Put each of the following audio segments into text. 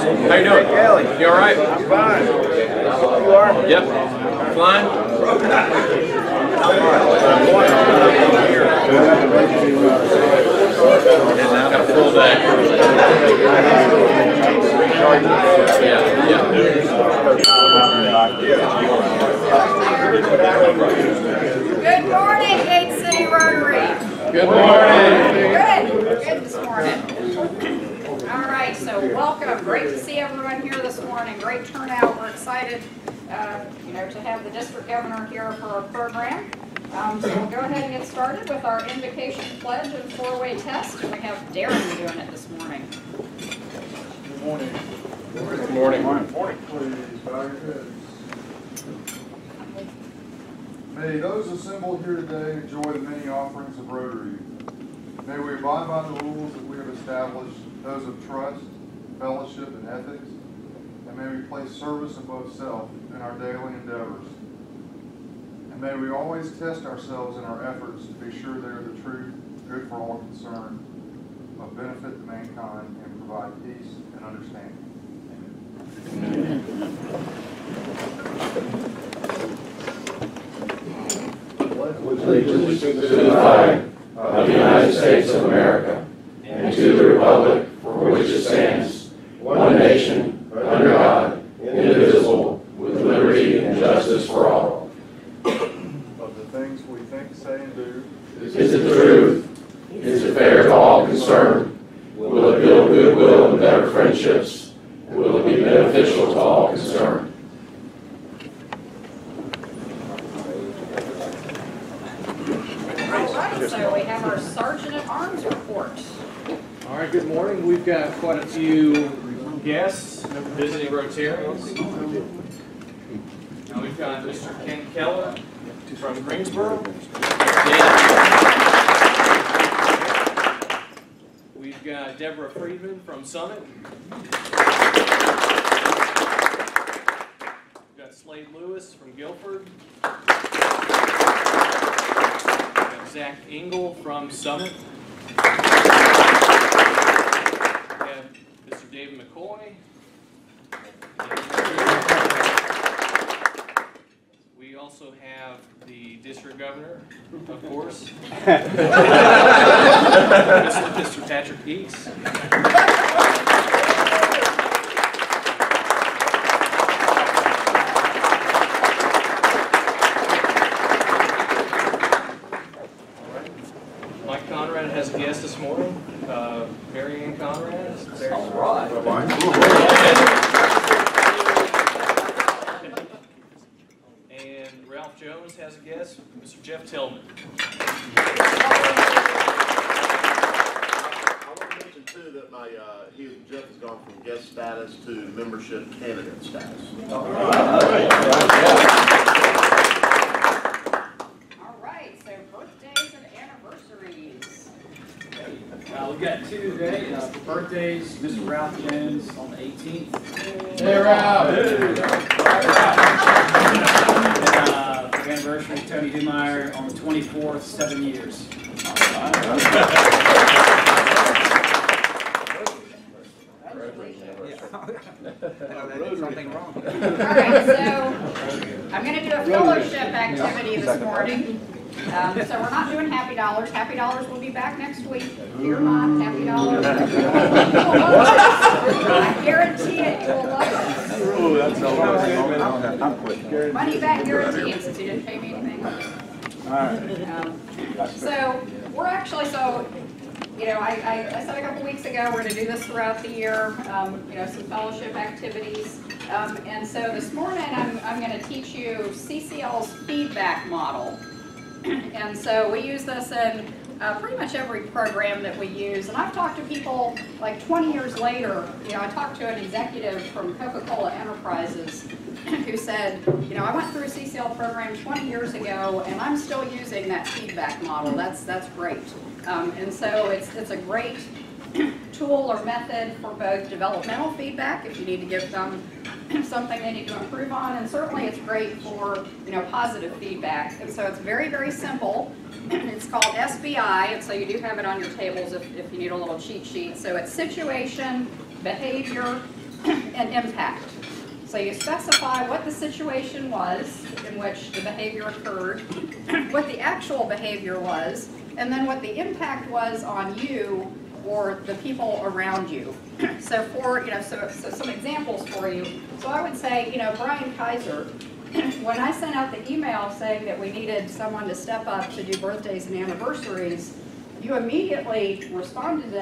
How you doing? Kelly. You all right? I'm fine. You are? Yep. Flying? Got a full day. Yeah. Good morning, Gate City Rotary. Good morning. Good this morning. All right, so welcome. Great to see everyone here this morning. Great turnout. We're excited, to have the district governor here for our program. So we'll go ahead and get started with our invocation pledge and four-way test. We have Darren doing it this morning. Good morning. Good morning. Please bow your heads. May those assembled here today enjoy the many offerings of Rotary. May we abide by the rules that we have established, those of trust, fellowship, and ethics, and may we place service above self in our daily endeavors. And may we always test ourselves in our efforts to be sure they are the truth, good for all concerned, of benefit to mankind, and provide peace and understanding. Amen. Allegiance to the flag of the United States of America and to the republic for which it stands, one nation, under God, indivisible, with liberty and justice for all. Of the things we think, say, and do, Is it the truth? Is it fair to all concerned? Will it build goodwill and better friendships? Will it be beneficial to all concerned? So we have our Sergeant at Arms report. All right, good morning. We've got quite a few guests visiting Rotarians. Now we've got Mr. Ken Keller from Greensboro. We've got Deborah Friedman from Summit. We've got Slade Lewis from Guilford. Zach Engel from Summit. We have Mr. David McCoy. We also have the district governor, of course, Mr. Patrick Eakes. Has a guest this morning, Mary Ann Conrad. All right. And Ralph Jones has a guest, Mr. Jeff Tillman. I want to mention too that Jeff has gone from guest status to membership candidate status. All right, so birthdays and anniversaries. We've got two today. For birthdays, Mr. Ralph Jones on the 18th. Hey, Ralph! And for anniversary, Tony Dumeyer on the 24th, 7 years. Something wrong. All right, so I'm going to do a fellowship activity this morning. So we're not doing Happy Dollars. Happy Dollars will be back next week. Fear not, Happy Dollars. I guarantee it, you will love it. oh, that's I'm quitting. Money back guarantee, since you didn't pay me anything. All right. So we're actually, I said a couple weeks ago, we're going to do this throughout the year, some fellowship activities. And so this morning, I'm going to teach you CCL's feedback model. And so we use this in pretty much every program that we use. And I've talked to people like 20 years later. I talked to an executive from Coca-Cola Enterprises who said, I went through a CCL program 20 years ago and I'm still using that feedback model. That's great. And so it's a great tool or method for both developmental feedback if you need to give them something they need to improve on, and certainly it's great for positive feedback. And so it's very, very simple. It's called SBI, and so you do have it on your tables if you need a little cheat sheet. So it's situation, behavior, and impact. So you specify what the situation was in which the behavior occurred, what the actual behavior was, and then what the impact was on you or the people around you. So for, so some examples for you. So I would say, Brian Kaiser, when I sent out the email saying that we needed someone to step up to do birthdays and anniversaries, you immediately responded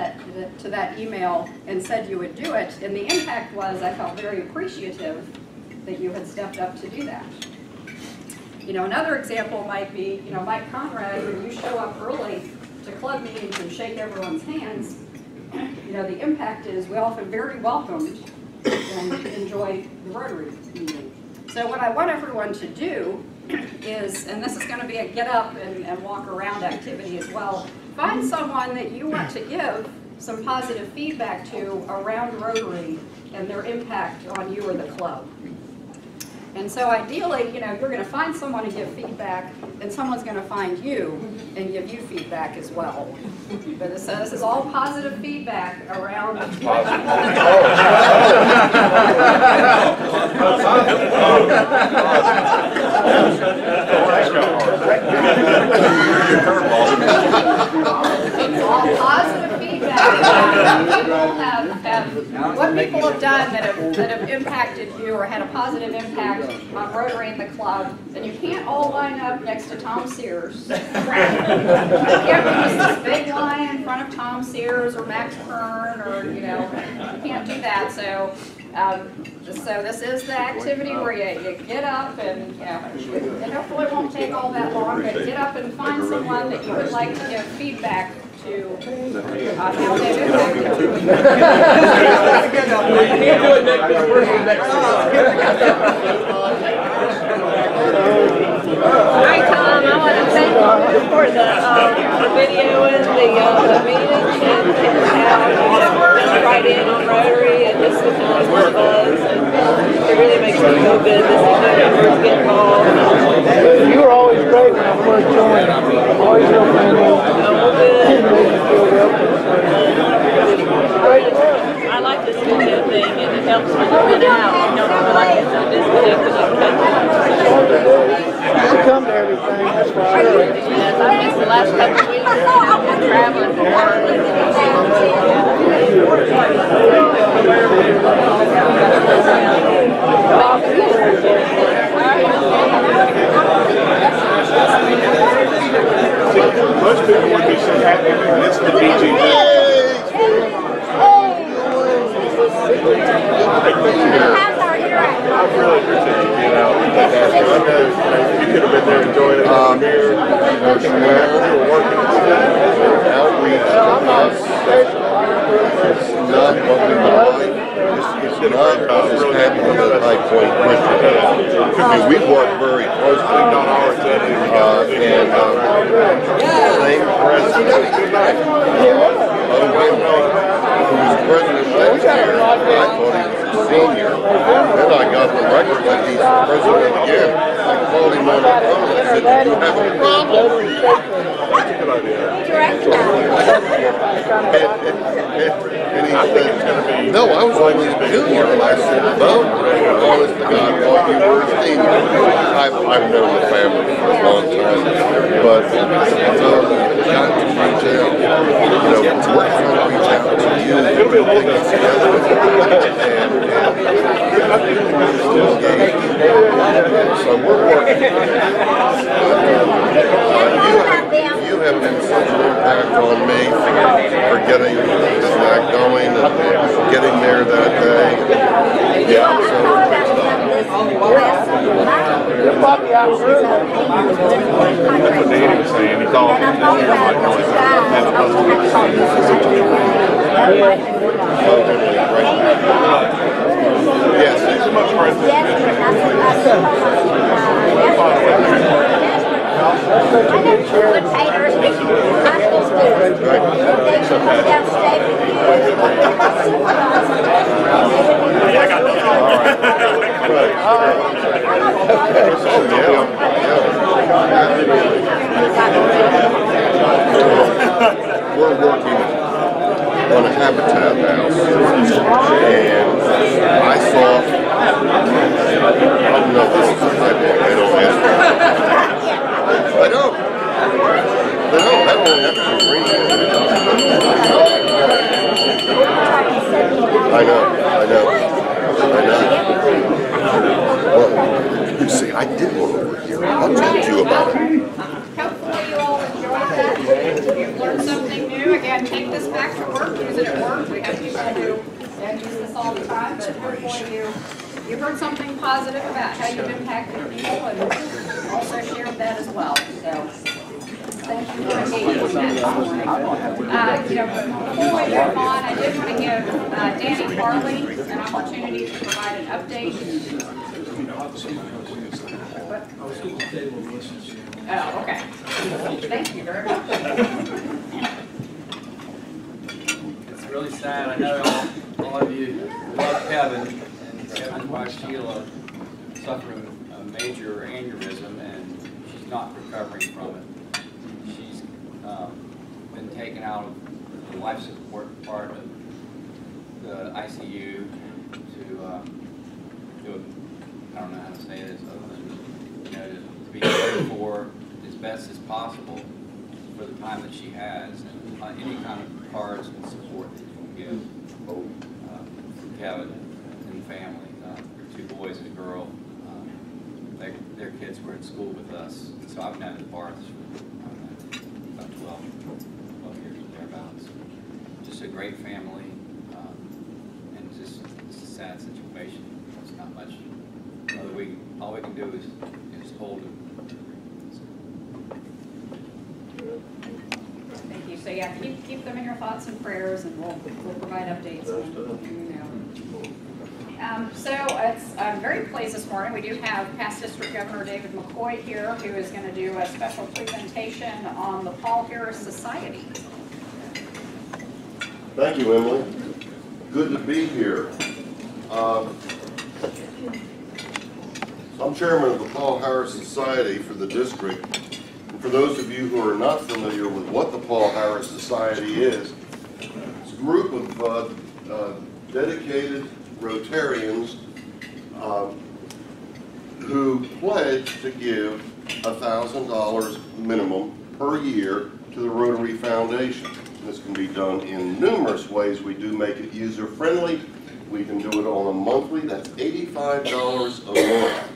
to that email and said you would do it, and the impact was I felt very appreciative that you had stepped up to do that. Another example might be, Mike Conrad, when you show up early to club meetings and shake everyone's hands, the impact is we all feel very welcomed and enjoy the Rotary meeting. So what I want everyone to do is, and this is going to be a get up and walk around activity as well, find someone that you want to give some positive feedback to around Rotary and their impact on you or the club. And so ideally, you're going to find someone to give feedback, and someone's going to find you and give you feedback as well. But so this is all positive feedback around. All positive feedback. What people have done that have impacted you or had a positive impact on Rotary and the club, then you can't all line up next to Tom Sears. You can't use this big line in front of Tom Sears or Max Kern, or you can't do that. So this is the activity where you get up and it hopefully won't take all that long, but get up and find someone that you would like to give feedback to on how they've impacted you. Hi Tom, I want to thank you for the video and the meeting and how right in on Rotary and just the kind of buzz. It really makes me feel good to see my members get involved. You were always great when I first joined. Always real friendly. I like this video thing, and it helps when you're in and out. You don't feel like you're so disconnected. You come to everything, that's why. Yes, I missed the last couple of weeks. I've been traveling for work. Most people would be so happy to listen to BG. I really appreciate you being out. I know you could have been there enjoying it over here. You were working and stuff. Outreach to us is not what we would like. It's not as happy as a High Point Christian. Because we work very closely and same president, who was president last year, I thought he was a senior. Then I got the record that he's president again. I called him on the phone and said, "Do you have a problem?" That's a good idea. And he said, "No, I was only a junior." And I said, "No, honest to God, while you were a senior." I've known the family for a long time, but got to reach out. We're trying to reach out to you and put things together and so we're working. You have been such an impact on me for getting that going and getting there that day. Yeah, You're probably out of room. That's what Danny was saying. He thought yes, so much for it. We're working on a habitat house, and I Well, you see, I did one over here. I'll talk to you about it. Hopefully you all enjoyed that. You've learned something new. Again, take this back to work, use it at work. We have people who don't use this all the time, but hopefully you heard something positive about how you've impacted people and also shared that as well. So thank you for engaging in that this morning. Before we move on, I did want to give Danny Farley an opportunity to provide an update. Oh, okay. Thank you very much. It's really sad. I know all of you love Kevin, and Kevin's wife Sheila suffering a major aneurysm, and she's not recovering from it. She's been taken out of the life support part of the ICU to I don't know how to say this other than, to be cared for as best as possible for the time that she has, and any kind of cards and support that you can give from Kevin and the family. Two boys and a girl. Their kids were in school with us, so I've known the Barths for about 12 years or thereabouts. Just a great family, and it's a sad situation. It's not much. All we can do is hold it. Thank you. So yeah, keep them in your thoughts and prayers, and we'll provide updates. So I'm very pleased this morning. We do have past District Governor David McCoy here, who is going to do a special presentation on the Paul Harris Society. Thank you, Emily. Good to be here. I'm chairman of the Paul Harris Society for the district. And for those of you who are not familiar with what the Paul Harris Society is, it's a group of dedicated Rotarians who pledge to give $1,000 minimum per year to the Rotary Foundation. This can be done in numerous ways. We do make it user-friendly. We can do it on a monthly. That's $85 a month.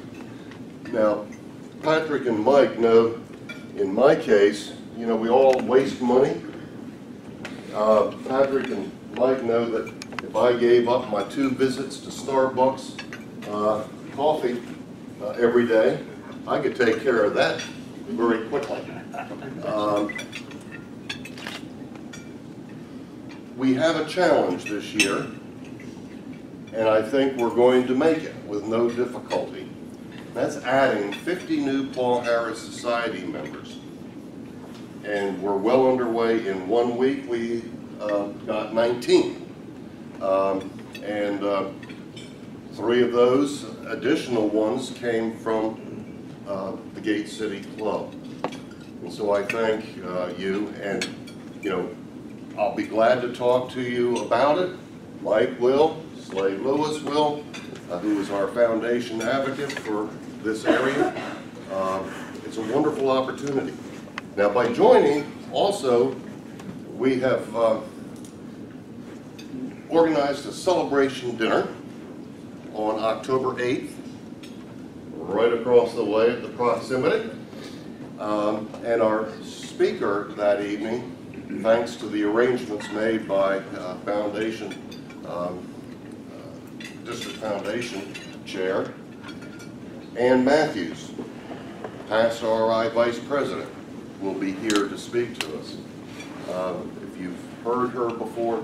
Now, Patrick and Mike know, in my case, we all waste money. Patrick and Mike know that if I gave up my 2 visits to Starbucks coffee every day, I could take care of that very quickly. We have a challenge this year, and I think we're going to make it with no difficulty. That's adding 50 new Paul Harris Society members. And we're well underway. In 1 week, we got 19. 3 of those additional ones came from the Gate City Club. And so I thank you, and I'll be glad to talk to you about it. Mike will, Slade Lewis will, who is our foundation advocate for this area. It's a wonderful opportunity. Now, by joining, also, we have organized a celebration dinner on October 8th, right across the way at the Proximity. And our speaker that evening, thanks to the arrangements made by Foundation, District Foundation Chair, Ann Matthews, past RI Vice President, will be here to speak to us. If you've heard her before,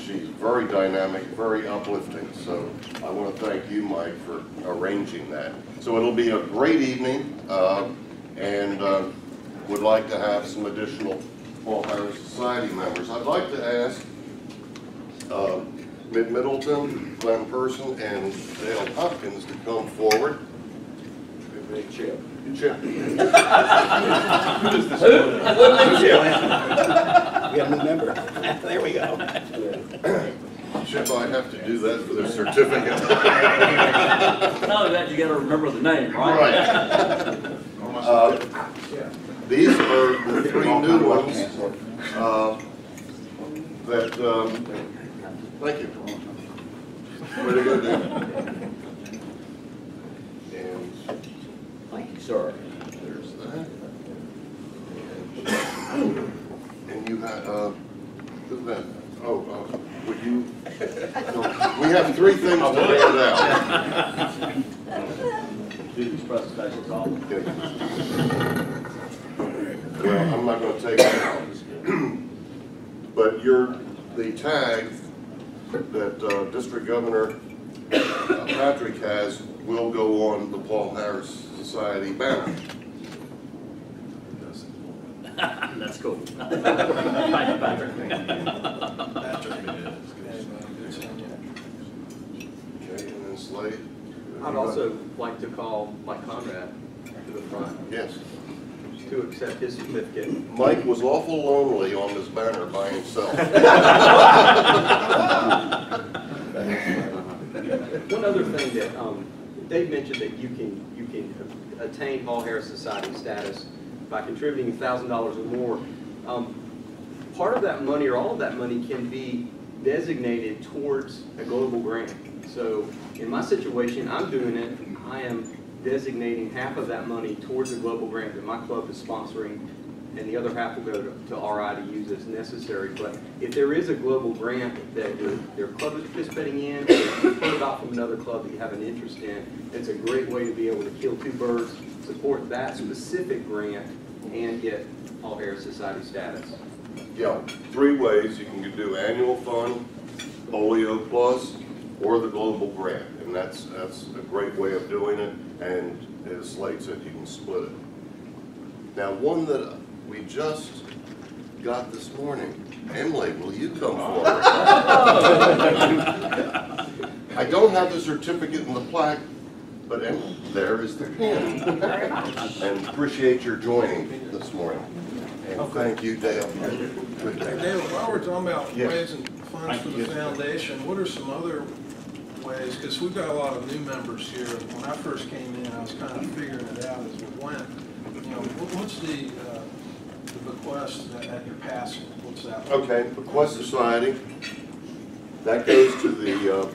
she's very dynamic, very uplifting. So I want to thank you, Mike, for arranging that. So it'll be a great evening, and would like to have some additional Paul Harris Society members. I'd like to ask Mitt Middleton, Glenn Person, and Dale Hopkins to come forward. Chip. Chip. We have a new member. There we go. Chip, I have to do that for the certificate. Not only that, you got to remember the name, right? Right. These are the 3 new ones that, thank you. We have 3 things to hand out. Do these press special call. Okay. Well, I'm not going to take it out. But the tag that District Governor Patrick has will go on the Paul Harris Society banner. That's cool. Thank you, Patrick. Okay, and then Slade. I'd also like to call Mike Conrad to the front Yes. to accept his certificate. Mike was awful lonely on this banner by himself. One other thing that Dave mentioned, that you can attain Paul Harris Society status by contributing $1,000 or more. Part of that money, or all of that money, can be designated towards a global grant. So in my situation, I'm doing it. I am designating half of that money towards a global grant that my club is sponsoring, and the other half will go to RI to use as necessary. But if there is a global grant that your club is participating in, or you've heard about from another club that you have an interest in, it's a great way to be able to kill 2 birds, support that specific grant, and get Paul Harris Society status. Yeah, 3 ways. You can do annual fund, Polio Plus, or the global grant. And that's a great way of doing it. And as Slade said, you can split it. Now, one that we just got this morning. Emily, will you come forward? I don't have the certificate and the plaque, but Emily, there is the pin. And appreciate your joining this morning. And thank you, Dale. Good day. Dale, while we're talking about Yes. raising funds for the foundation, what are some other ways? Because we've got a lot of new members here. When I first came in, I was kind of figuring it out as we went. You know, what's the bequest that you're passing? What's that? Okay, Bequest Society. That goes to the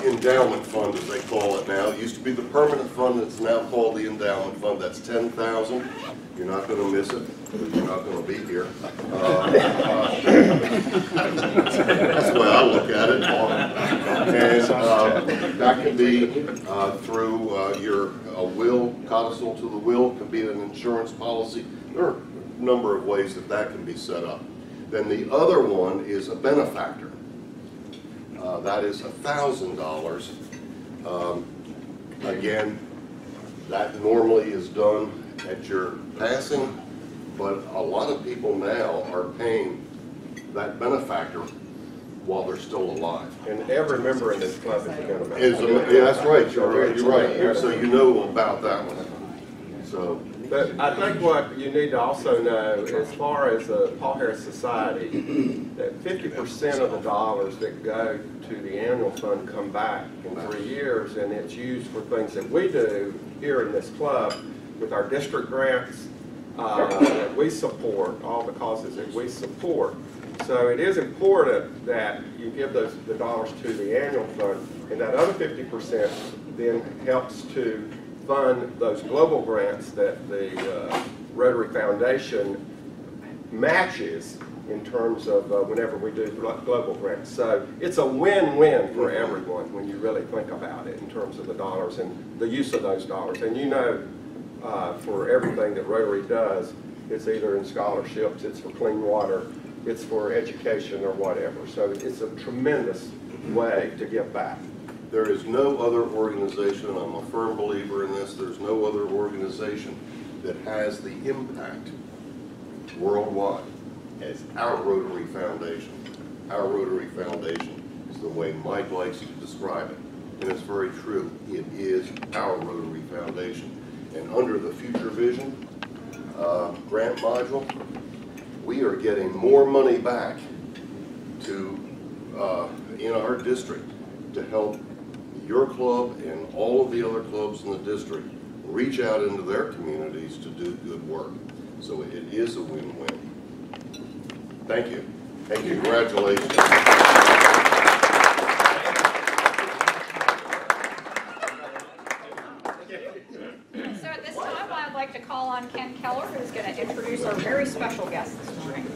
endowment fund, as they call it now. It used to be the permanent fund. It's now called the endowment fund. That's $10,000. You're not going to miss it. You're not going to be here. That's the way I look at it. And that can be through your will, codicil to the will, can be an insurance policy. There are a number of ways that can be set up. Then the other one is a benefactor. That is $1,000. Again, that normally is done at your passing, but a lot of people now are paying that benefactor while they're still alive. And every member in this club is a benefactor. Yeah, that's right. You're right. So you know about that one. So. But I think what you need to also know, as far as the Paul Harris Society, that 50% of the dollars that go to the annual fund come back in 3 years, and it's used for things that we do here in this club with our district grants that we support, all the causes that we support. So it is important that you give the dollars to the annual fund, and that other 50% then helps to fund those global grants that the Rotary Foundation matches in terms of whenever we do global grants. So it's a win-win for everyone when you really think about it in terms of the dollars and the use of those dollars. And you know, for everything that Rotary does, it's either in scholarships, it's for clean water, it's for education or whatever. So it's a tremendous way to give back. There is no other organization, I'm a firm believer in this, there's no other organization that has the impact worldwide as our Rotary Foundation. Our Rotary Foundation is the way Mike likes to describe it. And it's very true. It is our Rotary Foundation. And under the Future Vision grant module, we are getting more money back to in our district to help your club and all of the other clubs in the district reach out into their communities to do good work. So it is a win-win. Thank you. And congratulations. So at this time, I'd like to call on Ken Keller, who's going to introduce our very special guest this morning.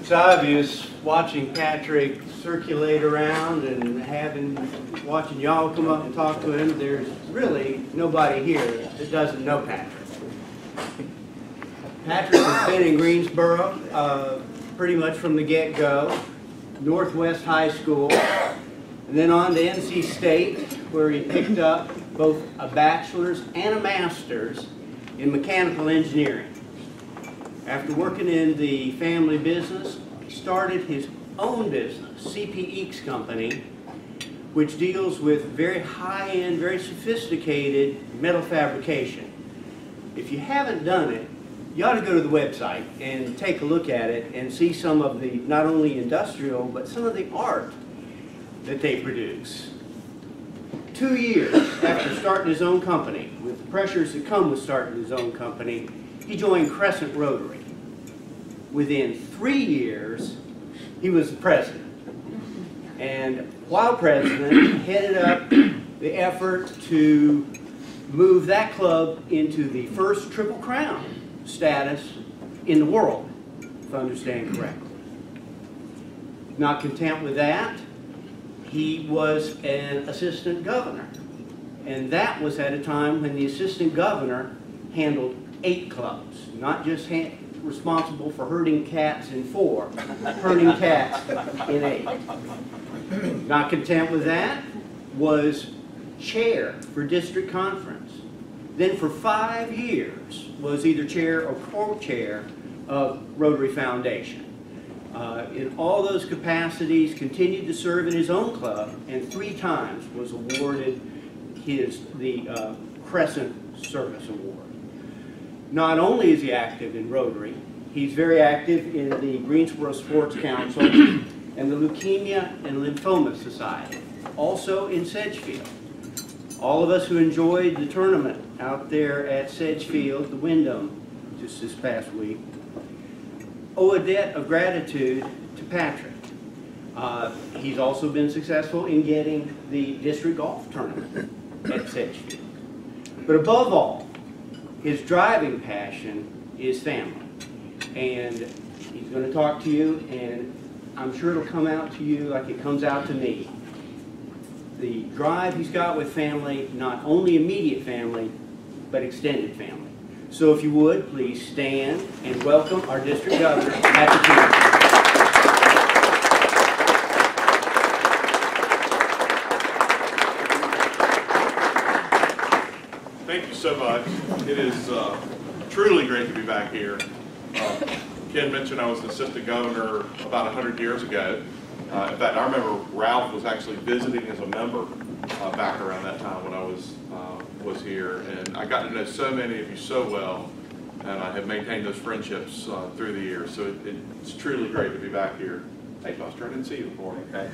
It's obvious watching Patrick circulate around and watching y'all come up and talk to him, there's really nobody here that doesn't know Patrick. Patrick has been in Greensboro pretty much from the get-go, Northwest High School, and then on to NC State, where he picked up both a bachelor's and a master's in mechanical engineering. After working in the family business, he started his own business, CP Eakes Company, which deals with very high-end, very sophisticated metal fabrication. If you haven't done it, you ought to go to the website and take a look at it and see some of the, not only industrial, but some of the art that they produce. 2 years after starting his own company, with the pressures that come with starting his own company, he joined Crescent Rotary. Within 3 years, he was the president. And while president, headed up the effort to move that club into the first Triple Crown status in the world, if I understand correctly. Not content with that, he was an assistant governor. And that was at a time when the assistant governor handled 8 clubs, not just responsible for herding cats in 4, herding cats in 8. Not content with that, was chair for district conference. Then for 5 years was either chair or co-chair of Rotary Foundation. In all those capacities, continued to serve in his own club, and 3 times was awarded the Crescent Service Award. Not only is he active in Rotary, he's very active in the Greensboro Sports Council and the Leukemia and Lymphoma Society, also in Sedgefield. All of us who enjoyed the tournament out there at Sedgefield, the Wyndham, just this past week, owe a debt of gratitude to Patrick. He's also been successful in getting the district golf tournament at Sedgefield. But above all, his driving passion is family. And he's going to talk to you, and I'm sure it'll come out to you like it comes out to me. The drive he's got with family, not only immediate family, but extended family. So if you would, please stand and welcome our District Governor, Patrick Eakes. Thank you so much. It is truly great to be back here. Ken mentioned I was the assistant governor about 100 years ago. In fact, I remember Ralph was actually visiting as a member back around that time when I was here, and I got to know so many of you so well, and I have maintained those friendships through the years. So it's truly great to be back here. Hey, Buster, I didn't see you before. Okay.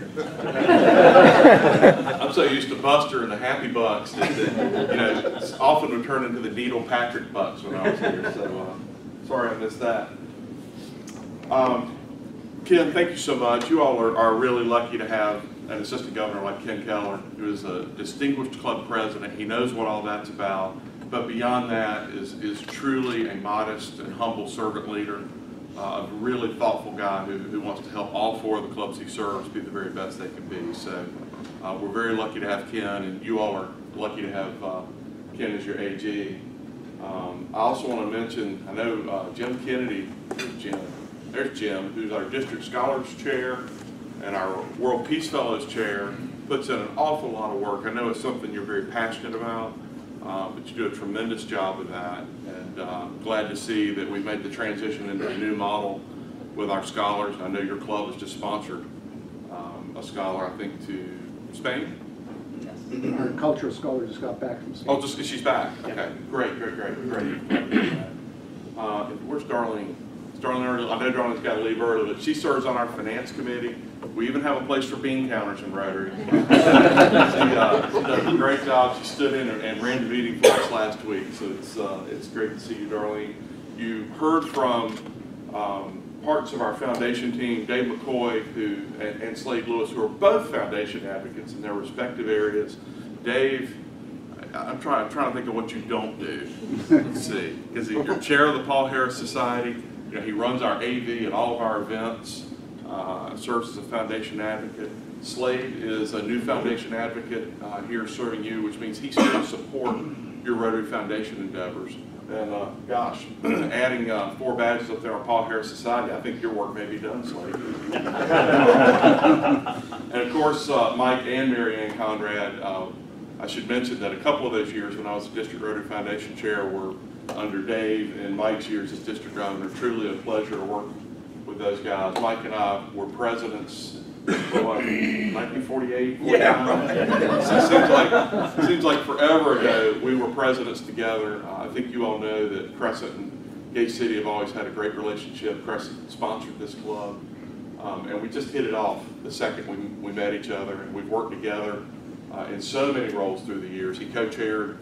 I'm so used to Buster and the Happy Bucks that often would turn into the Needle Patrick Bucks when I was here. So sorry I missed that. Ken, thank you so much. You all are really lucky to have an assistant governor like Ken Keller, who is a distinguished club president. He knows what all that's about, but beyond that is truly a modest and humble servant leader, a really thoughtful guy who wants to help all 4 of the clubs he serves be the very best they can be. So we're very lucky to have Ken, and you all are lucky to have Ken as your AG. I also want to mention, I know Jim Kennedy, there's Jim, who's our District Scholars Chair and our World Peace Fellows Chair, puts in an awful lot of work. I know it's something you're very passionate about, but you do a tremendous job with that. And glad to see that we've made the transition into a new model with our scholars. I know your club has just sponsored a scholar, I think, to Spain. Yes. Our cultural scholar just got back from Spain. Oh, she's back. Okay, great. Where's Darlene? I know Darlene's got to leave early, but she serves on our finance committee. We even have a place for bean counters in Rotary. She does a great job. She stood in and ran the meeting for us last week, so it's great to see you, Darlene. You heard from parts of our foundation team, Dave McCoy and Slade Lewis, who are both foundation advocates in their respective areas. Dave, I'm trying to think of what you don't do. Let's see, because you're chair of the Paul Harris Society. He runs our AV at all of our events. serves as a foundation advocate. Slade is a new foundation advocate here serving you, which means he's here to support your Rotary Foundation endeavors. And gosh, adding 4 badges up there on Paul Harris Society, I think your work may be done, Slade. And of course, Mike and Mary Ann Conrad, I should mention that a couple of those years when I was the District Rotary Foundation Chair were under Dave, and Mike's years as District Governor. Truly a pleasure to work with those guys. Mike and I were presidents, what, 1948, 49? Yeah. Seems like forever ago we were presidents together. I think you all know that Crescent and Gate City have always had a great relationship. Crescent sponsored this club, and we just hit it off the second we met each other, and we've worked together in so many roles through the years. He co-chaired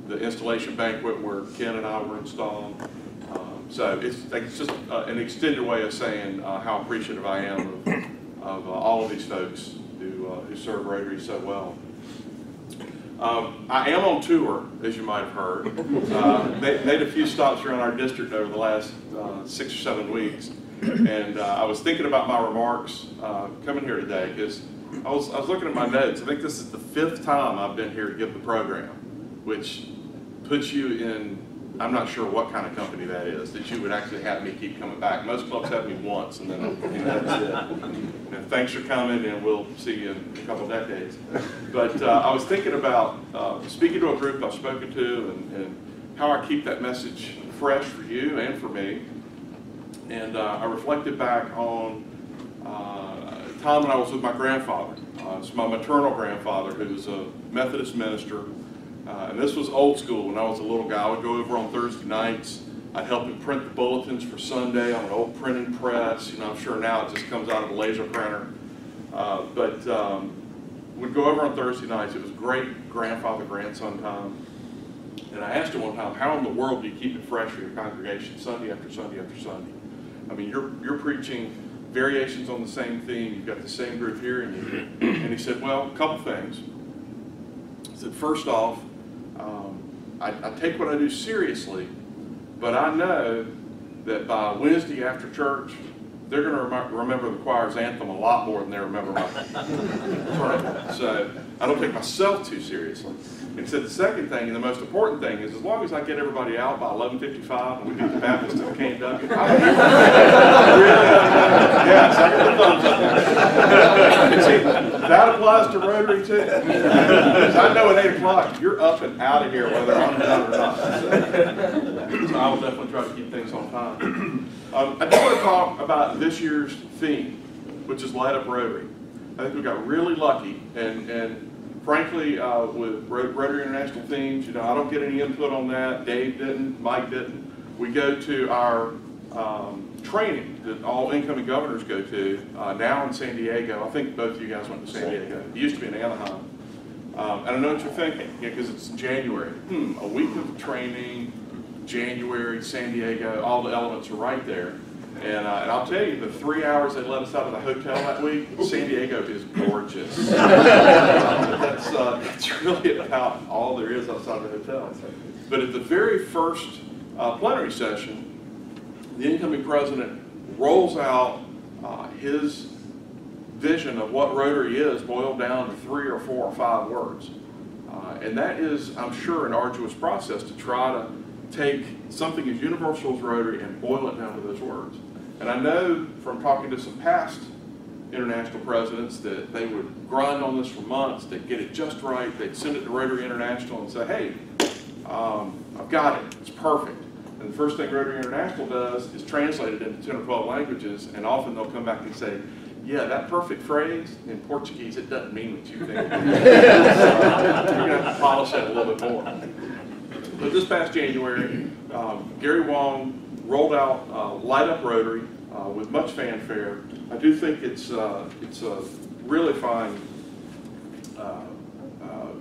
the installation banquet where Ken and I were installed. So it's just an extended way of saying how appreciative I am of all of these folks who serve Rotary so well. I am on tour, as you might have heard. Made a few stops around our district over the last 6 or 7 weeks, and I was thinking about my remarks coming here today, because I was looking at my notes. I think this is the 5th time I've been here to give the program, which puts you in, I'm not sure what kind of company that is, that you would actually have me keep coming back. Most clubs have me once, and then that's it. And thanks for coming, and we'll see you in a couple of decades. But I was thinking about speaking to a group I've spoken to, and how I keep that message fresh for you and for me. And I reflected back on a time when I was with my grandfather. It's my maternal grandfather, who was a Methodist minister. And this was old school. When I was a little guy, I would go over on Thursday nights. I'd help him print the bulletins for Sunday on an old printing press. You know, I'm sure now it just comes out of a laser printer. But we'd go over on Thursday nights. It was great grandfather-grandson time. And I asked him one time, how in the world do you keep it fresh for your congregation Sunday after Sunday after Sunday? I mean, you're preaching variations on the same theme. You've got the same group here. And he said, well, a couple things. He said, first off, I take what I do seriously, but I know that by Wednesday after church, they're going to remember the choir's anthem a lot more than they remember my sermon. So I don't take myself too seriously. And he said the second thing, and the most important thing, is as long as I get everybody out by 11:55 and we beat the Baptist to the KW, yes, I got the thumbs up there. See, that applies to Rotary too. Because I know at 8 o'clock you're up and out of here whether I'm done or not. So I will definitely try to keep things on time. I do want to talk about this year's theme, which is Light Up Rotary. I think we got really lucky, and frankly, with Rotary International themes, you know, I don't get any input on that. Dave didn't, Mike didn't. We go to our training that all incoming governors go to, now in San Diego. I think both of you guys went to San Diego. It used to be in Anaheim. And I know what you're thinking, because it's January. A week of training, January, San Diego, all the elements are right there. And I'll tell you, the 3 hours they let us out of the hotel that week, San Diego is gorgeous. That's really about all there is outside of the hotel. But at the very first plenary session, the incoming president rolls out his vision of what Rotary is, boiled down to 3 or 4 or 5 words. And that is, I'm sure, an arduous process to try to take something as universal as Rotary and boil it down to those words. And I know from talking to some past international presidents that they would grind on this for months, they'd get it just right, they'd send it to Rotary International and say, hey, I've got it, it's perfect. And the first thing Rotary International does is translate it into 10 or 12 languages, and often they'll come back and say, yeah, that perfect phrase, in Portuguese, it doesn't mean what you think. You're going to have to polish that a little bit more. But this past January, Gary Wong rolled out Light Up Rotary with much fanfare. I do think it's a really fine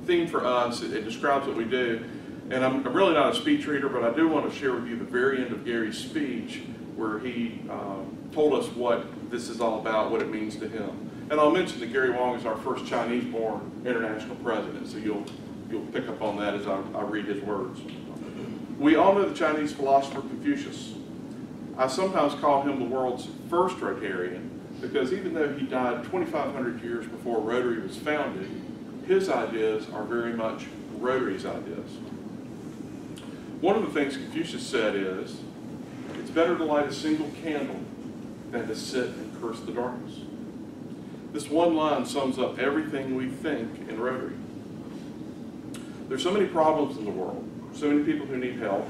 theme for us. It describes what we do. And I'm really not a speech reader, but I do want to share with you the very end of Gary's speech where he told us what this is all about, what it means to him. And I'll mention that Gary Wong is our first Chinese-born international president, so you'll pick up on that as I read his words. We all know the Chinese philosopher Confucius. I sometimes call him the world's first Rotarian because even though he died 2,500 years before Rotary was founded, his ideas are very much Rotary's ideas. One of the things Confucius said is, it's better to light a single candle than to sit and curse the darkness. This one line sums up everything we think in Rotary. There's so many problems in the world, so many people who need help,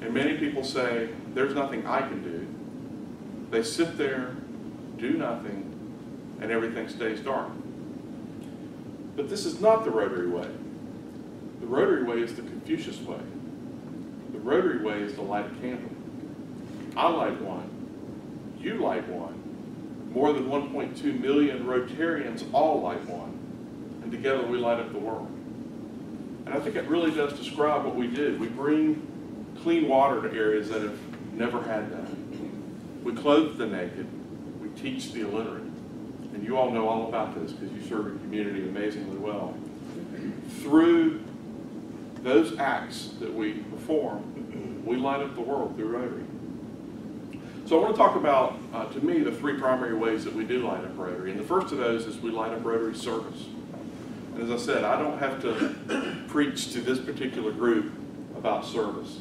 and many people say, there's nothing I can do. They sit there, do nothing, and everything stays dark. But this is not the Rotary way. The Rotary way is the Confucius way. The Rotary way is to light a candle. I light one. You light one. More than 1.2 million Rotarians all light one. And together we light up the world. And I think it really does describe what we do. We bring clean water to areas that have never had that. We clothe the naked. We teach the illiterate. And you all know all about this because you serve your community amazingly well. Through those acts that we perform, we light up the world through Rotary. So I want to talk about, to me, the three primary ways that we do light up Rotary. And the first of those is we light up Rotary service. And as I said, I don't have to preach to this particular group about service.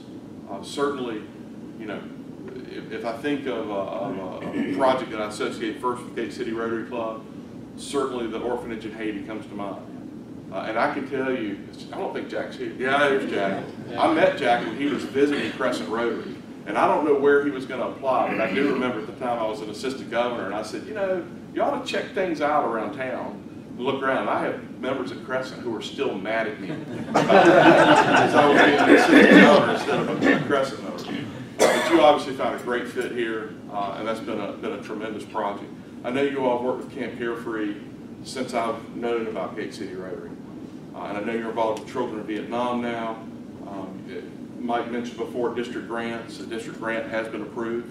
Certainly, you know, if I think of a project that I associate first with Gate City Rotary Club, certainly the orphanage in Haiti comes to mind. And I can tell you, I don't think Jack's here. Yeah, there's Jack. I met Jack when he was visiting Crescent Rotary. And I don't know where he was going to apply, but I do remember at the time I was an assistant governor, and I said, you know, you ought to check things out around town. Look around. I have members at Crescent who are still mad at me because I was being an assistant governor instead of a Crescent member. But you obviously found a great fit here, and that's been a tremendous project. I know you all have worked with Camp Carefree since I've known about Gate City Rotary. And I know you're involved with Children of Vietnam now. Mike mentioned before district grants. A district grant has been approved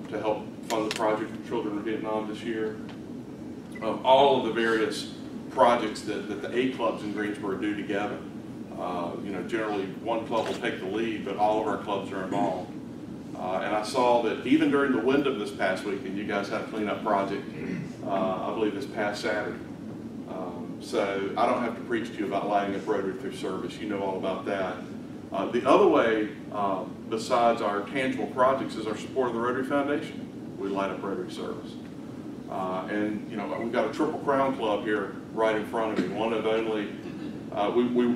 to help fund the project for Children of Vietnam this year. All of the various projects that the 8 clubs in Greensboro do together. You know, generally one club will take the lead, but all of our clubs are involved. And I saw that even during the Wyndham this past weekend, you guys had a cleanup project, I believe this past Saturday. So I don't have to preach to you about lighting up Rotary through service. You know all about that. The other way, besides our tangible projects, is our support of the Rotary Foundation. We light up Rotary service. And you know, we've got a Triple Crown Club here right in front of me. One of only,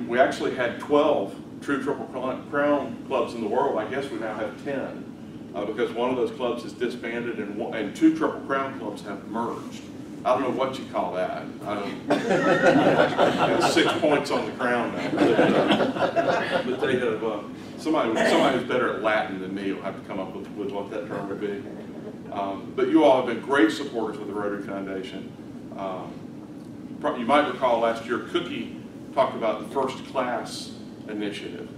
we actually had 12 true Triple Crown clubs in the world. I guess we now have 10 because one of those clubs is disbanded and 2 Triple Crown clubs have merged. I don't know what you call that. 6 points on the crown now. But they have, somebody who's better at Latin than me will have to come up with what that term would be. But you all have been great supporters of the Rotary Foundation. You might recall last year, Cookie talked about the First Class initiative.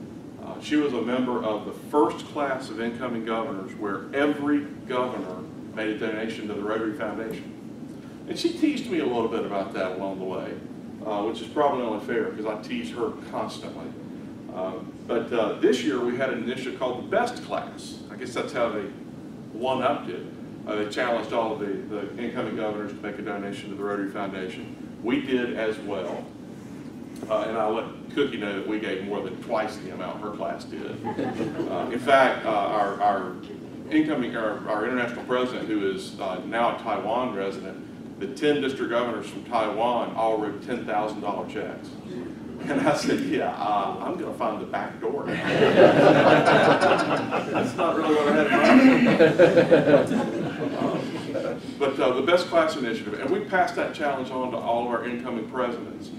She was a member of the first class of incoming governors where every governor made a donation to the Rotary Foundation. And she teased me a little bit about that along the way, which is probably only fair because I tease her constantly. But this year we had an initiative called the Best Class. I guess that's how they one-upped it. They challenged all of the incoming governors to make a donation to the Rotary Foundation. We did as well. And I'll let Cookie know that we gave more than twice the amount her class did. In fact, our international president, who is now a Taiwan resident, the 10 district governors from Taiwan all wrote $10,000 checks. And I said, yeah, I'm going to find the back door now. That's not really what I had in mind. But the Best Class initiative, and we passed that challenge on to all of our incoming presidents.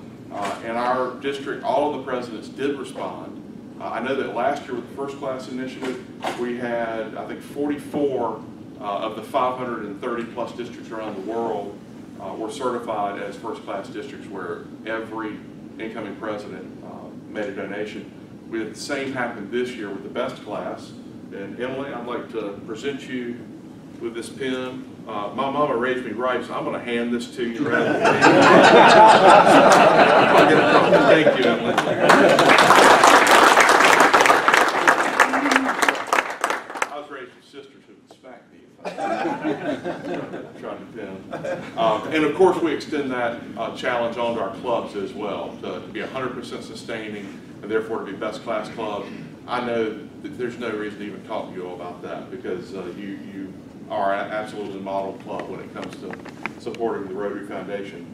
In our district, all of the presidents did respond. I know that last year with the First Class initiative, we had, I think, 44 of the 530 plus districts around the world were certified as First Class districts where every incoming president made a donation. We had the same happen this year with the Best Class. And Emily, I'd like to present you with this pen. My mama raised me right, so I'm going to hand this to you rather than Thank you, Emily. I was raised with sisters who would smack me if I tried to And of course, we extend that challenge onto our clubs as well, to be 100% sustaining and therefore to be best class clubs. I know that there's no reason to even talk to you all about that because you are absolutely model club when it comes to supporting the Rotary Foundation.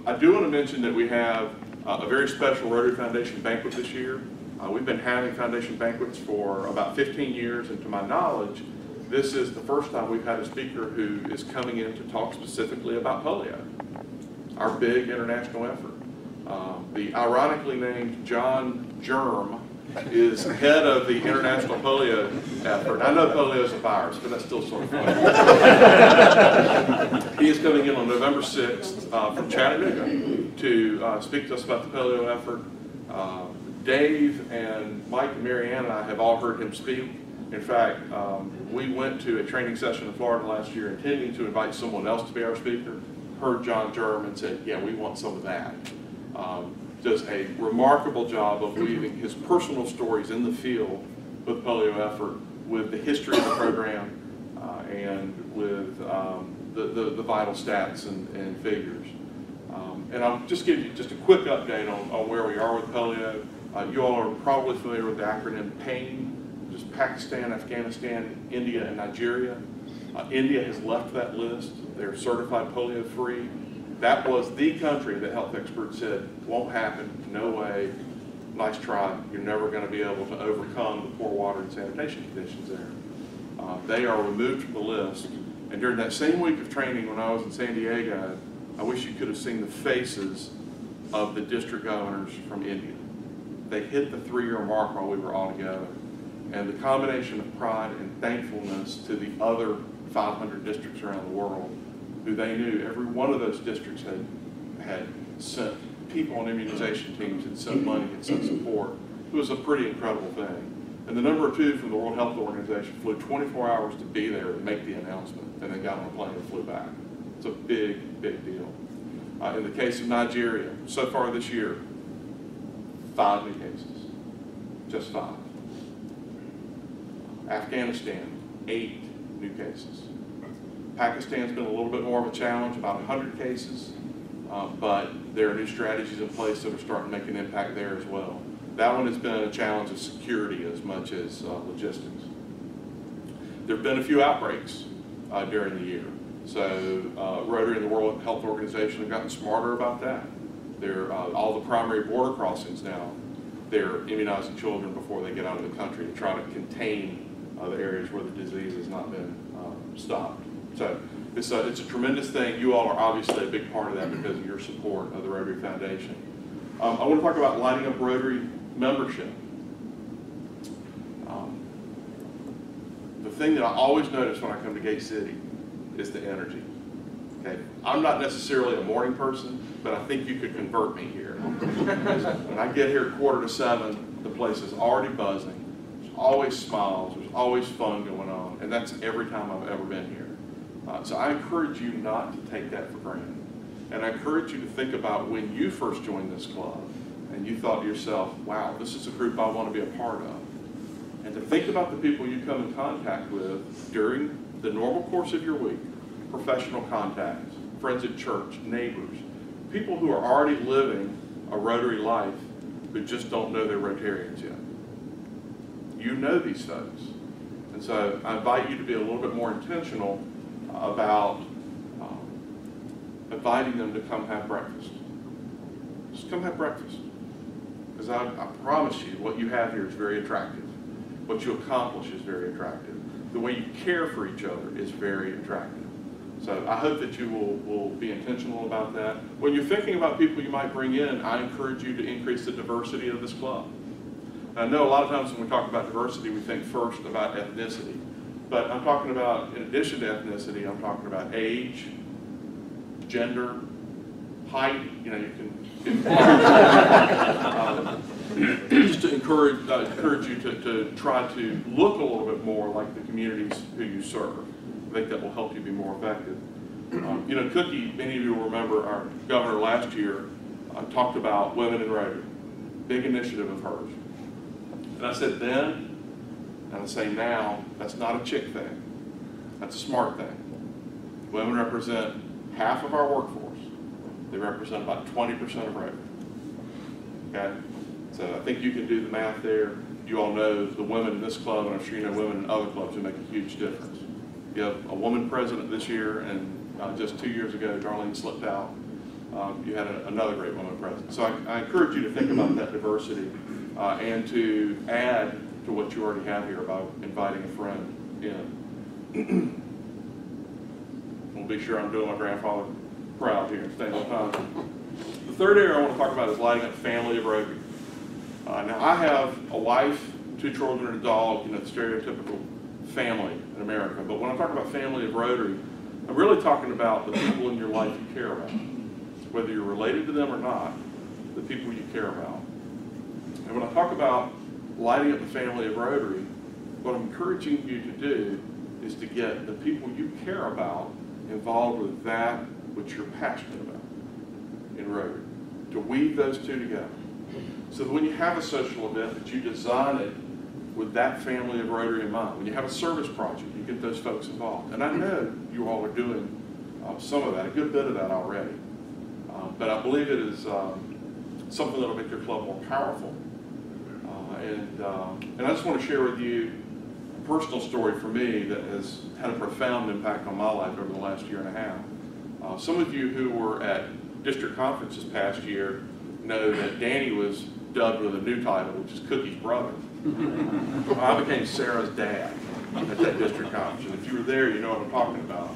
I do want to mention that we have a very special Rotary Foundation banquet this year. We've been having foundation banquets for about 15 years, and to my knowledge, this is the first time we've had a speaker who is coming in to talk specifically about polio, our big international effort. The ironically named John Germ is head of the international polio effort. I know polio is a virus, but that's still sort of funny. He is coming in on November 6th from Chattanooga to speak to us about the polio effort. Dave and Mike and Marianne and I have all heard him speak. In fact, we went to a training session in Florida last year intending to invite someone else to be our speaker, heard John Germ and said, yeah, we want some of that. Does a remarkable job of weaving his personal stories in the field with the polio effort, with the history of the program, and with the vital stats and figures. And I'll just give you just a quick update on where we are with polio. You all are probably familiar with the acronym PAIN, which is Pakistan, Afghanistan, India, and Nigeria. India has left that list. They're certified polio-free. That was the country that health experts said, won't happen, no way, nice try, you're never going to be able to overcome the poor water and sanitation conditions there. They are removed from the list, and during that same week of training when I was in San Diego, I wish you could have seen the faces of the district governors from India. They hit the 3-year mark while we were all together, and the combination of pride and thankfulness to the other 500 districts around the world, who they knew every one of those districts had sent people on immunization teams and sent money and sent support. It was a pretty incredible thing. And the number 2 from the World Health Organization flew 24 hours to be there to make the announcement, and then got on a plane and flew back. It's a big, big deal. In the case of Nigeria, so far this year, 5 new cases, just 5. Afghanistan, 8 new cases. Pakistan's been a little bit more of a challenge, about 100 cases, but there are new strategies in place that are starting to make an impact there as well. That one has been a challenge of security as much as logistics. There have been a few outbreaks during the year. So Rotary and the World Health Organization have gotten smarter about that. They're, all the primary border crossings now, they're immunizing children before they get out of the country to try to contain the areas where the disease has not been stopped. So it's a tremendous thing. You all are obviously a big part of that because of your support of the Rotary Foundation. I want to talk about lighting up Rotary membership. The thing that I always notice when I come to Gate City is the energy. Okay, I'm not necessarily a morning person, but I think you could convert me here. When I get here at 6:45, the place is already buzzing. There's always smiles. There's always fun going on, and that's every time I've ever been here. So I encourage you not to take that for granted. And I encourage you to think about when you first joined this club and you thought to yourself, wow, this is a group I want to be a part of. And to think about the people you come in contact with during the normal course of your week, professional contacts, friends at church, neighbors, people who are already living a Rotary life but just don't know they're Rotarians yet. You know these folks. And so I invite you to be a little bit more intentional about inviting them to come have breakfast. Just come have breakfast. Because I promise you, what you have here is very attractive. What you accomplish is very attractive. The way you care for each other is very attractive. So I hope that you will be intentional about that. When you're thinking about people you might bring in, I encourage you to increase the diversity of this club. I know a lot of times when we talk about diversity, we think first about ethnicity. But I'm talking about, in addition to ethnicity, I'm talking about age, gender, height. You know, you can just to encourage you to try to look a little bit more like the communities who you serve. I think that will help you be more effective. You know, Cookie, many of you will remember our governor last year talked about women in Rotary, big initiative of hers. And I said then, and I say now, that's not a chick thing. That's a smart thing. Women represent half of our workforce. They represent about 20% of Rotary. Okay? So I think you can do the math there. You all know the women in this club, and I'm sure you know women in other clubs who make a huge difference. You have a woman president this year, and just 2 years ago, Darlene slipped out. You had another great woman president. So I encourage you to think about that diversity and to add to what you already have here by inviting a friend in. We'll be sure I'm doing my grandfather proud here, staying on time. The third area I want to talk about is lighting up family of Rotary. Now I have a wife, 2 children, and a dog, you know, the stereotypical family in America. But when I talk about family of Rotary, I'm really talking about the people in your life you care about. Whether you're related to them or not, the people you care about. And when I talk about lighting up the family of Rotary, what I'm encouraging you to do is to get the people you care about involved with that which you're passionate about in Rotary. To weave those two together. So that when you have a social event, that you design it with that family of Rotary in mind. When you have a service project, you get those folks involved. And I know you all are doing some of that, a good bit of that already. But I believe it is something that will make your club more powerful. And I just want to share with you a personal story for me that has had a profound impact on my life over the last year and a half. Some of you who were at district conference this past year know that Danny was dubbed with a new title, which is Cookie's brother. I became Sarah's dad at that district conference. And if you were there, you know what I'm talking about.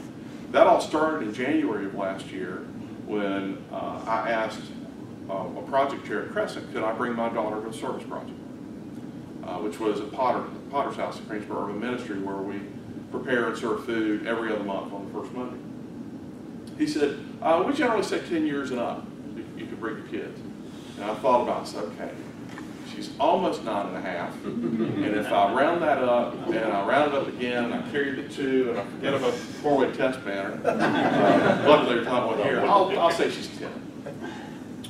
That all started in January of last year when I asked a project chair at Crescent, could I bring my daughter to a service project, which was at Potter's House at Greensboro Urban Ministry, where we prepare and serve food every other month on the first Monday. He said, we generally say 10 years and up, you could bring your kids. And I thought about it, I said, okay, she's almost 9.5, and if I round that up, and I round it up again, and I carry the 2, and I forget about the 4-way test banner, luckily there's not one here, I'll say she's 10.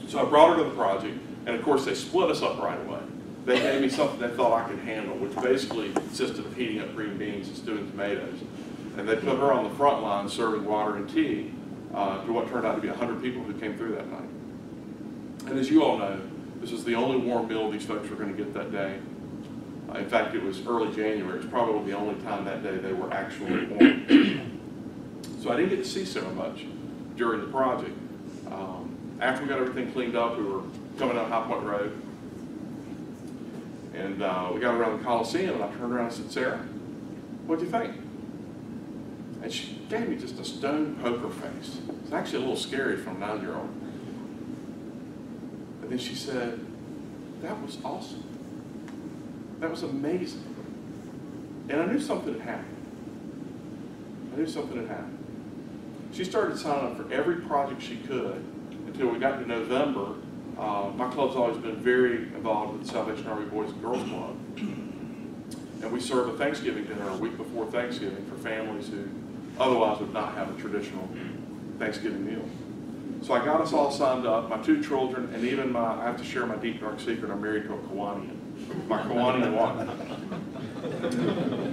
So I brought her to the project, and of course they split us up right away. They gave me something they thought I could handle, which basically consisted of heating up green beans and stewing tomatoes. And they put her on the front line serving water and tea to what turned out to be 100 people who came through that night. And as you all know, this was the only warm meal these folks were going to get that day. In fact, it was early January. It was probably the only time that day they were actually warm. So I didn't get to see Sarah much during the project. After we got everything cleaned up, we were coming down High Point Road. And we got around the Coliseum, and I turned around and said, Sarah, what'd you think? And she gave me just a stone poker face. It's actually a little scary for a 9-year-old. And then she said, that was awesome. That was amazing. And I knew something had happened. I knew something had happened. She started signing up for every project she could until we got to November. My club's always been very involved with the Salvation Army Boys and Girls Club. And we serve a Thanksgiving dinner a week before Thanksgiving for families who otherwise would not have a traditional Thanksgiving meal. So I got us all signed up, my 2 children, and even I have to share my deep dark secret, I'm married to a Kiwanian, my Kiwanian wife.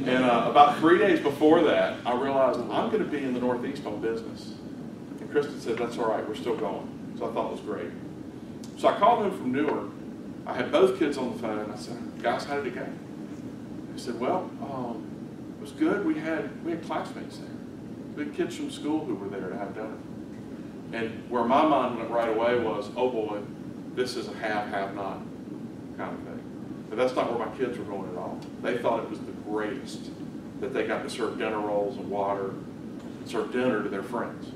And about 3 days before that, I realized I'm going to be in the Northeast on business. And Kristen said, that's all right, we're still going. So I thought it was great. So I called him from Newark. I had both kids on the phone. I said, guys, how did it go? He said, well, it was good. We had classmates there. We had kids from school who were there to have dinner. And where my mind went right away was, oh boy, this is a have-not kind of thing. But that's not where my kids were going at all. They thought it was the greatest that they got to serve dinner rolls and water, and serve dinner to their friends.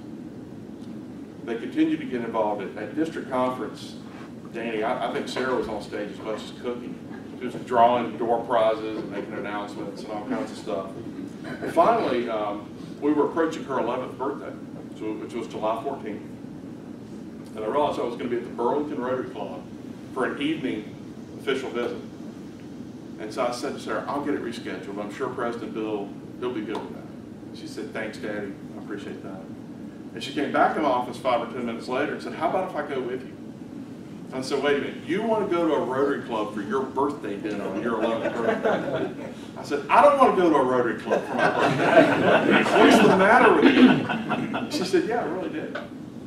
They continued to get involved at district conference. Danny, I think Sarah was on stage as much as Cookie. She was drawing door prizes and making announcements and all kinds of stuff. And finally, we were approaching her 11th birthday, which was July 14th. And I realized I was going to be at the Burlington Rotary Club for an evening official visit. And so I said to Sarah, I'll get it rescheduled. I'm sure President Bill, he'll be good with that. She said, thanks, Daddy. I appreciate that. And she came back in the office 5 or 10 minutes later and said, how about if I go with you? I said, wait a minute, you want to go to a Rotary Club for your birthday dinner on your 11th birthday? I said, I don't want to go to a Rotary Club for my birthday. What's the matter with you? She said, yeah, I really did.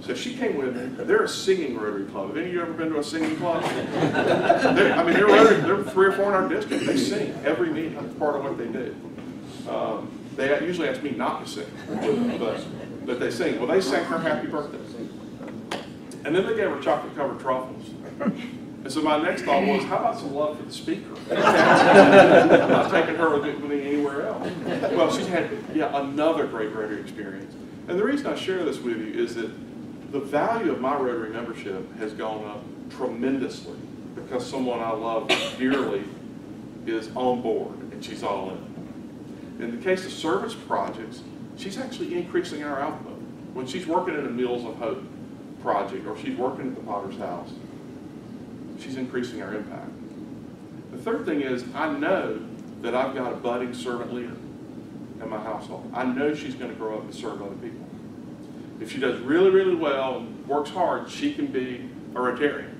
So she came with me. They're a singing Rotary Club. Have any of you ever been to a singing club? They're 3 or 4 in our district. They sing every meeting. It's part of what they do. They usually ask me not to sing, but they sing. Well, they sang her happy birthday. And then they gave her chocolate-covered truffles. And so my next thought was, how about some love for the speaker? I'm not taking her with me anywhere else. Well, she's had another great Rotary experience. And the reason I share this with you is that the value of my Rotary membership has gone up tremendously because someone I love dearly is on board and she's all in. In the case of service projects, she's actually increasing our output. When she's working at a Meals of Hope project or she's working at the Potter's House, she's increasing our impact. The third thing is I know that I've got a budding servant leader in my household. I know she's going to grow up and serve other people. If she does really, really well and works hard, she can be a Rotarian.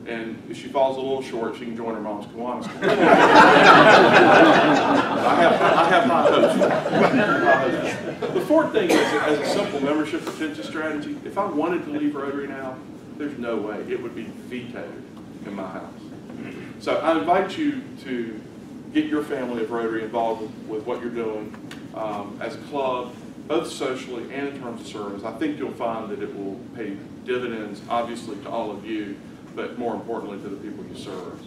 And if she falls a little short, she can join her mom's Kiwanis Club. I have high hopes. The fourth thing is, as a simple membership retention strategy, if I wanted to leave Rotary now, there's no way. It would be vetoed in my house. So I invite you to get your family of Rotary involved with what you're doing as a club, both socially and in terms of service. I think you'll find that it will pay dividends, obviously, to all of you, but more importantly to the people you serve.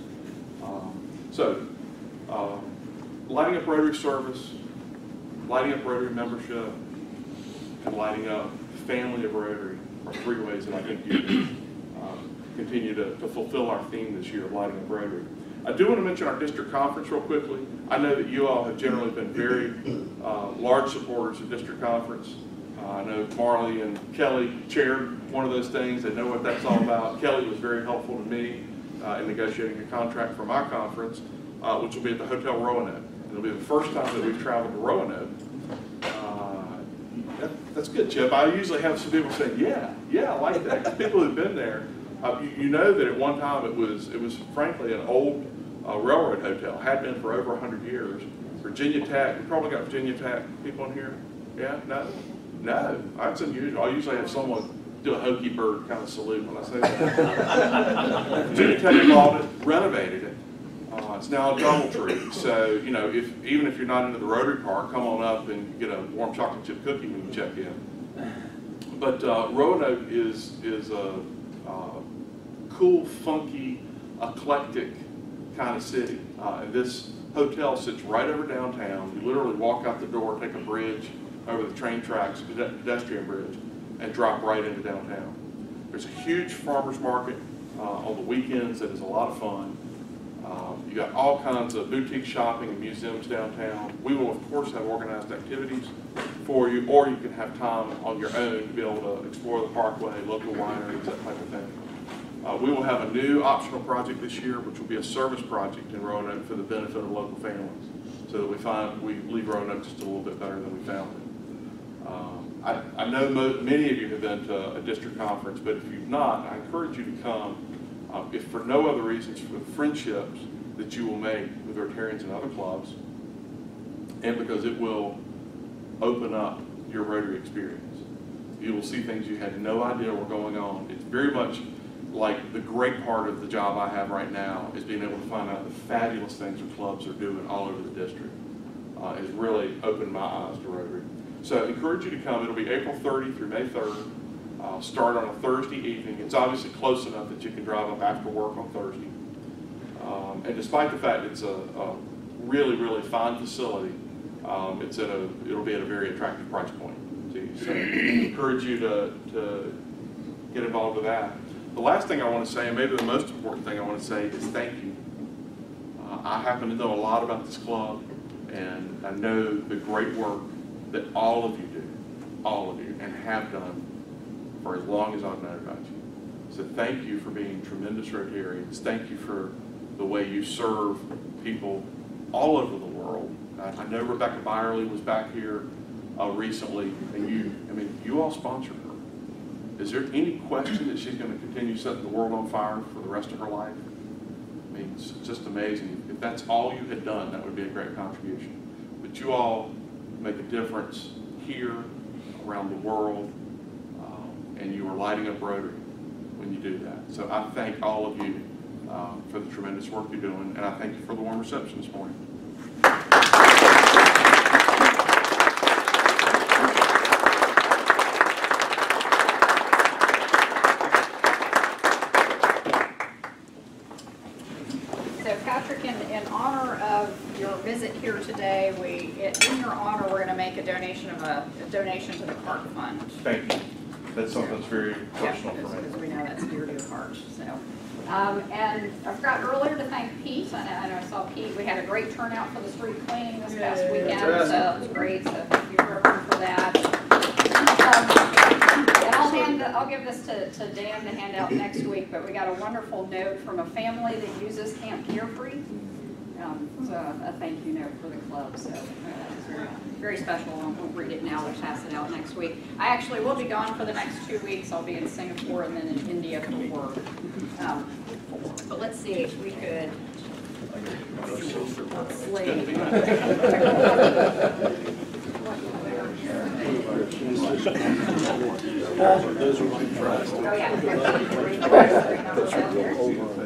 Lighting up Rotary service, lighting up Rotary membership, and lighting up family of Rotary are 3 ways that I think you can continue to fulfill our theme this year of lighting up Rotary. I do want to mention our district conference real quickly. I know that you all have generally been very large supporters of district conference. I know Marley and Kelly chaired one of those things. They know what that's all about. Kelly was very helpful to me in negotiating a contract for my conference, which will be at the Hotel Roanoke. It'll be the first time that we've traveled to Roanoke. That's good, Chip. I usually have some people say, yeah, I like that. People who've been there, you know that at one time it was frankly an old railroad hotel. Had been for over 100 years. Virginia Tech, we probably got Virginia Tech people in here. Yeah, no, that's unusual. I usually have someone do a hokey bird kind of salute when I say that. Virginia Tech bought it, renovated it. It's now a DoubleTree. So, you know, even if you're not into the Rotary Park, come on up and get a warm chocolate chip cookie when you check in. But Roanoke is a cool, funky, eclectic kind of city. And this hotel sits right over downtown. You literally walk out the door, take a bridge over the train tracks, pedestrian bridge, and drop right into downtown. There's a huge farmer's market on the weekends that is a lot of fun. You got all kinds of boutique shopping and museums downtown. We will, of course, have organized activities for you, or you can have time on your own to be able to explore the parkway, local wineries, that type of thing. We will have a new optional project this year, which will be a service project in Roanoke for the benefit of local families, so that we leave Roanoke just a little bit better than we found it. I know many of you have been to a district conference, but if you've not, I encourage you to come, if for no other reasons, for the friendships that you will make with Rotarians and other clubs, and because it will open up your Rotary experience. You will see things you had no idea were going on. It's very much like the great part of the job I have right now is being able to find out the fabulous things the clubs are doing all over the district. It's really opened my eyes to Rotary. So I encourage you to come. It'll be April 30 through May 3rd. Start on a Thursday evening. It's obviously close enough that you can drive up after work on Thursday. And despite the fact it's a really, really fine facility, it'll be at a very attractive price point to you. So I encourage you to get involved with that. The last thing I want to say, and maybe the most important thing I want to say, is thank you. I happen to know a lot about this club, and I know the great work that all of you do, and have done for as long as I've known about you. So thank you for being tremendous Rotarians. Thank you for the way you serve people all over the world. I know Rebecca Byerly was back here recently, and you all sponsored her. Is there any question that she's going to continue setting the world on fire for the rest of her life? I mean, it's just amazing. If that's all you had done, that would be a great contribution. But you all make a difference here, around the world, and you are lighting up Rotary when you do that. So I thank all of you for the tremendous work you're doing, and I thank you for the warm reception this morning. So Patrick, in honor of your visit here today, in your honor, we're going to make a donation to the Park Fund. Thank you. That's something that's very personal for me. Because we know that's dear to your heart. So, and I forgot earlier to thank Pete. I know I saw Pete. We had a great turnout for the street cleaning this past weekend, so it was great. So thank you for that. And I'll give this to Dan to hand out next week. But we got a wonderful note from a family that uses Camp Carefree. So a thank you note for the club. So it's very special. I won't read it now. We'll pass it out next week. I actually will be gone for the next 2 weeks. I'll be in Singapore and then in India for work. But let's see if we could.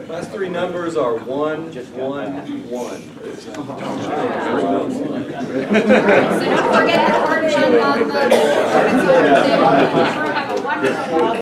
Last three numbers are 1, 1, 1. So don't forget the card on the. Have a wonderful